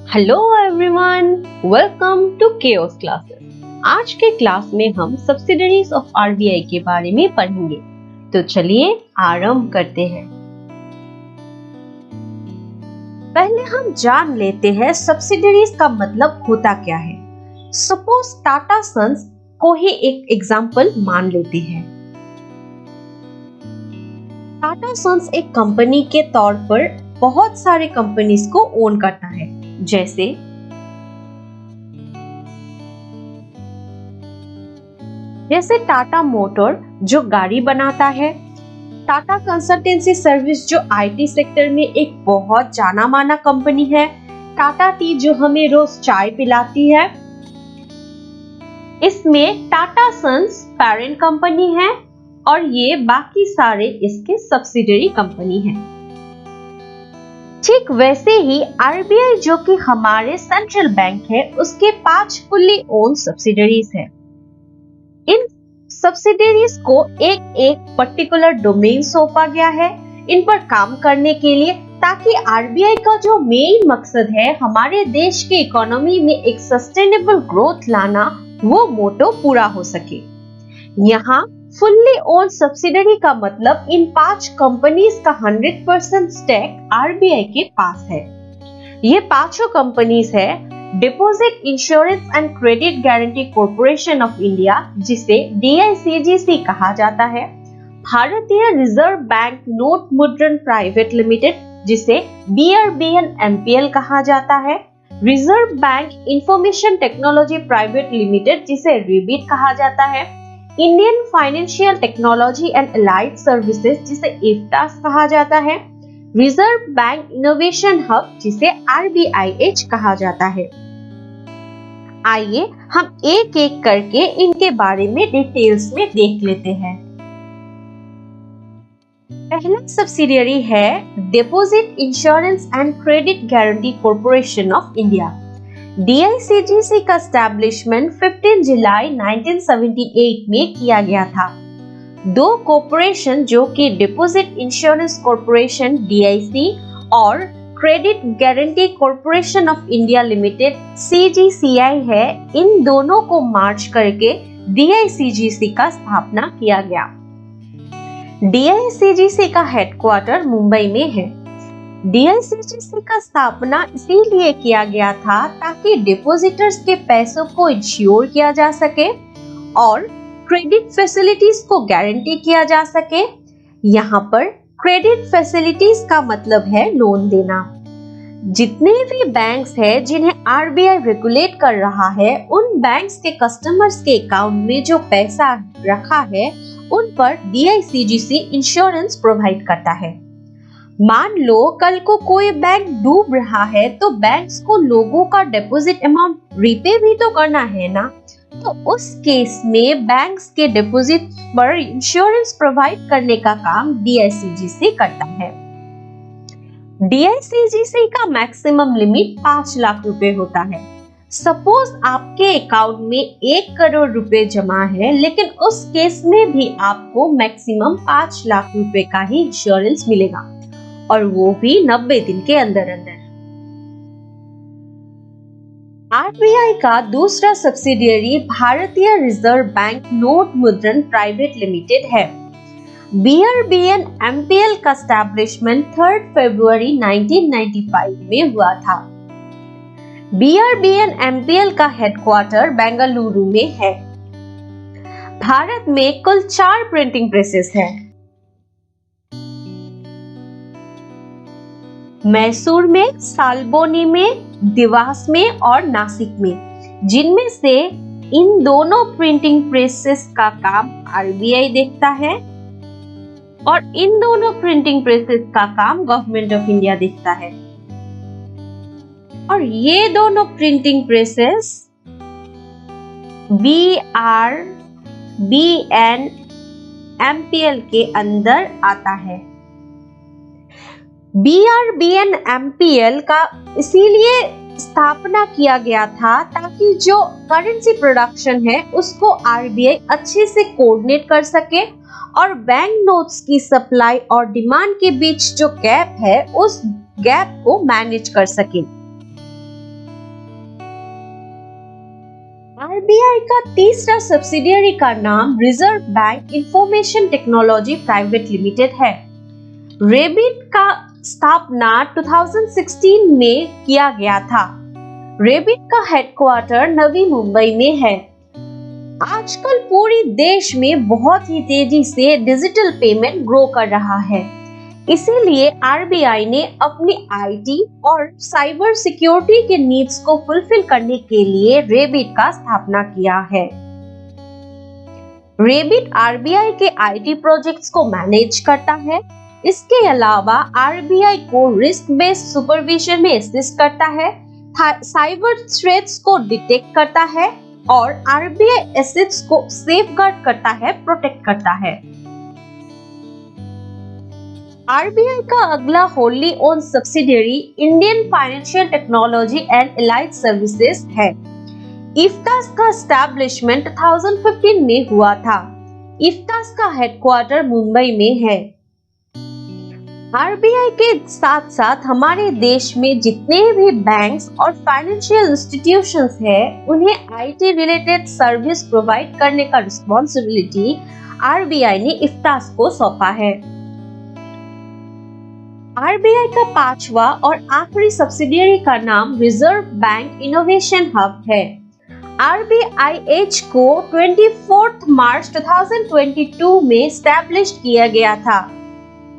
Hello everyone, welcome to chaos classes. आज के class में हम सब्सिडरीज ऑफ आरबीआई के बारे में पढ़ेंगे। तो चलिए आरंभ करते हैं। पहले हम जान लेते हैं सब्सिडरीज का मतलब होता क्या है। सपोज टाटा सन्स को ही एक एग्जांपल मान लेते हैं। टाटा सन्स एक कंपनी के तौर पर बहुत सारे कंपनीज को ओन करता है, जैसे टाटा मोटर जो गाड़ी बनाता है, टाटा कंसल्टेंसी सर्विस जो आईटी सेक्टर में एक बहुत जाना माना कंपनी है, टाटा टी जो हमें रोज चाय पिलाती है। इसमें टाटा सन्स पेरेंट कंपनी है और ये बाकी सारे इसके सब्सिडरी कंपनी है। ठीक वैसे ही आरबीआई जो कि हमारे सेंट्रल बैंक है, उसके 5 फुल्ली ओन सब्सिडरीज है। इन सब्सिडरीज को एक एक पर्टिकुलर डोमेन सौंपा गया है इन पर काम करने के लिए, ताकि आरबीआई का जो मेन मकसद है हमारे देश के इकोनॉमी में एक सस्टेनेबल ग्रोथ लाना, वो मोटो पूरा हो सके। यहाँ फुल्ली ओन सब्सिडरी का मतलब इन 5 कंपनीज का 100% स्टेक आरबीआई के पास है। ये पांचों कंपनीज है deposit insurance and credit guarantee corporation of India, जिसे डीआईसीजीसी कहा जाता है, भारतीय रिजर्व बैंक नोट मुद्रण प्राइवेट लिमिटेड, जिसे बीआरबीएन कहा जाता है, reserve bank information technology private limited, जिसे रिबीट कहा जाता है, Indian financial technology and allied services, जिसे इफ्टास कहा जाता है, रिजर्व बैंक इनोवेशन हब, जिसे आरबीआईएच कहा जाता है। आइए हम एक एक करके इनके बारे में डिटेल्स में देख लेते हैं। पहला सब्सिडियरी है deposit insurance and credit guarantee corporation of India. DICGC का एस्टैब्लिशमेंट 15 जुलाई 1978 में किया गया था। दो कॉर्पोरेशन जो कि डिपॉजिट इंश्योरेंस कॉर्पोरेशन डीआईसी और credit guarantee corporation of India limited CGCI है, इन दोनों को मर्ज करके डीआईसीजीसी का स्थापना किया गया। डीआईसीजीसी का हेडक्वार्टर मुंबई में है। डीआईसीजीसी का स्थापना इसीलिए किया गया था ताकि डिपॉजिटर्स के पैसों को इंश्योर किया जा सके और क्रेडिट फैसिलिटीज को गारंटी किया जा सके। यहाँ पर क्रेडिट फैसिलिटीज का मतलब है लोन देना। जितने भी बैंक्स हैं जिन्हें आरबीआई रेगुलेट कर रहा है, उन बैंक्स के कस्टमर्स के अकाउंट में जो पैसा रखा है, उन पर डीआईसीजीसी इंश्योरेंस प्रोवाइड करता है। मान लो कल को कोई बैंक डूब रहा है, तो बैंक्स को लोगों का डिपॉजिट अमाउंट रिपे भी तो करना है ना, तो उस केस में बैंक्स के डिपॉजिट पर इंश्योरेंस प्रोवाइड करने का काम डीआईसीजीसी करता है। डीआईसीजीसी का मैक्सिमम लिमिट 5 लाख रुपए होता है। सपोज आपके अकाउंट में 1 करोड़ रुपए जमा है, लेकिन उस केस में भी आपको मैक्सिमम 5 लाख रुपए का ही इंश्योरेंस मिलेगा, और वो भी 90 दिन के अंदर अंदर। आरबीआई का दूसरा सब्सिडियरी भारतीय रिजर्व बैंक नोट मुद्रण प्राइवेट लिमिटेड है। बीआरबीएन एमपीएल का एस्टैब्लिशमेंट 3 फरवरी 1995 में हुआ था। बीआरबीएन एमपीएल का हेडक्वार्टर बेंगलुरु में है। भारत में कुल 4 प्रिंटिंग प्रेसेस हैं। मैसूर में, साल्बोनी में, देवास में और नासिक में, जिनमें से इन दोनों प्रिंटिंग प्रेसेस का काम आरबीआई देखता है और इन दोनों प्रिंटिंग प्रेसेस का काम गवर्नमेंट ऑफ इंडिया देखता है। और ये दोनों प्रिंटिंग प्रेसेस बीआरबीएन एमपीएल के अंदर आता है। बीआरबीएन एमपीएल का इसीलिए स्थापना किया गया था ताकि जो करेंसी प्रोडक्शन है उसको आरबीआई अच्छे से कोऑर्डिनेट कर सके और बैंक नोट्स की सप्लाई और डिमांड के बीच जो गैप है उस गैप को मैनेज कर सके। आरबीआई का तीसरा सब्सिडियरी का नाम reserve bank information technology private limited है। रेबिट का स्थापना 2016 में किया गया था। रेबिट का हेडक्वार्टर नवी मुंबई में है। आजकल पूरे देश में बहुत ही तेजी से डिजिटल पेमेंट ग्रो कर रहा है, इसीलिए आरबीआई ने अपनी आईटी और साइबर सिक्योरिटी के नीड्स को फुलफिल करने के लिए रेबिट का स्थापना किया है। रेबिट आरबीआई के आईटी प्रोजेक्ट्स को मैनेज करता है। इसके अलावा आरबीआई को रिस्क बेस्ड सुपरविजन में असिस्ट करता है, साइबर थ्रेट्स को डिटेक्ट करता है और आरबीआई एसेट्स को सेफगार्ड करता है, प्रोटेक्ट करता है। आरबीआई का अगला Holi own subsidiary Indian financial technology and allied services है। इफ्तास का एस्टैब्लिशमेंट 2015 में हुआ था। इफ्तास का हेडक्वार्टर मुंबई में है। आरबीआई के साथ साथ हमारे देश में जितने भी बैंक्स और फाइनेंशियल इंस्टीट्यूशंस हैं, उन्हें आईटी रिलेटेड सर्विस प्रोवाइड करने का रिस्पॉन्सिबिलिटी आरबीआई ने इफ्तास को सौंपा है। आरबीआई का पांचवा और आखिरी सब्सिडियरी का नाम रिजर्व बैंक इनोवेशन हब है। आरबीआईएच को 24 मार्च 2022 में एस्टैब्लिश किया गया था।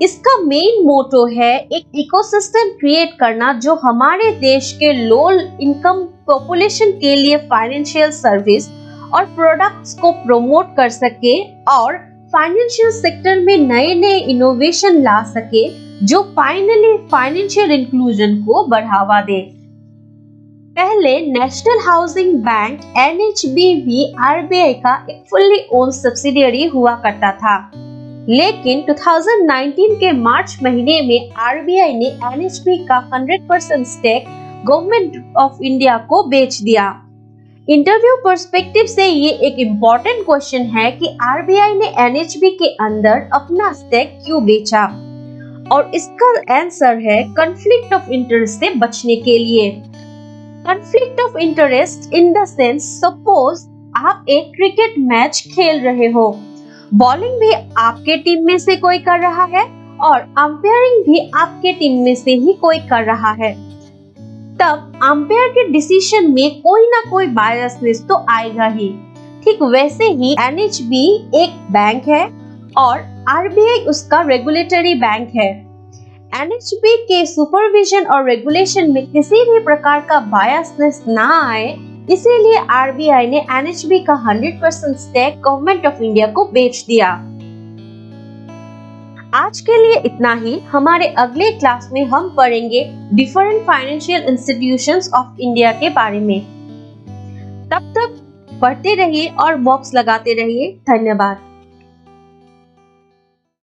इसका मेन मोटो है एक इकोसिस्टम क्रिएट करना जो हमारे देश के लो इनकम पॉपुलेशन के लिए फाइनेंशियल सर्विस और प्रोडक्ट्स को प्रमोट कर सके और फाइनेंशियल सेक्टर में नए नए इनोवेशन ला सके जो फाइनली फाइनेंशियल इंक्लूजन को बढ़ावा दे। पहले नेशनल हाउसिंग बैंक एनएचबी भी आरबीआई का एक फुल्ली ओन सब्सिडियरी हुआ करता था, लेकिन 2019 के मार्च महीने में आरबीआई ने एनएचबी का 100% स्टेक गवर्नमेंट ऑफ इंडिया को बेच दिया। इंटरव्यू पर्सपेक्टिव से ये एक इम्पोर्टेंट क्वेश्चन है कि आरबीआई ने एनएचबी के अंदर अपना स्टेक क्यों बेचा, और इसका आंसर है कॉन्फ्लिक्ट ऑफ इंटरेस्ट से बचने के लिए। Conflict of interest in the sense, suppose आप एक क्रिकेट मैच खेल रहे हो, बॉलिंग भी आपके टीम में से कोई कर रहा है और अंपायरिंग भी आपके टीम में से ही कोई कर रहा है, तब अंपायर के डिसीजन में कोई ना कोई बायसनेस तो आएगा ही। ठीक वैसे ही एनएचबी एक बैंक है और आरबीआई उसका रेगुलेटरी बैंक है। एनएचबी के सुपरविजन और रेगुलेशन में किसी भी प्रकार का बायसनेस ना आए, इसीलिए आरबीआई ने एनएचबी का 100% स्टेक गवर्नमेंट ऑफ इंडिया को बेच दिया। आज के लिए इतना ही। हमारे अगले क्लास में हम पढ़ेंगे different financial institutions of India के बारे में। तब तक पढ़ते रहिए और बॉक्स लगाते रहिए। धन्यवाद।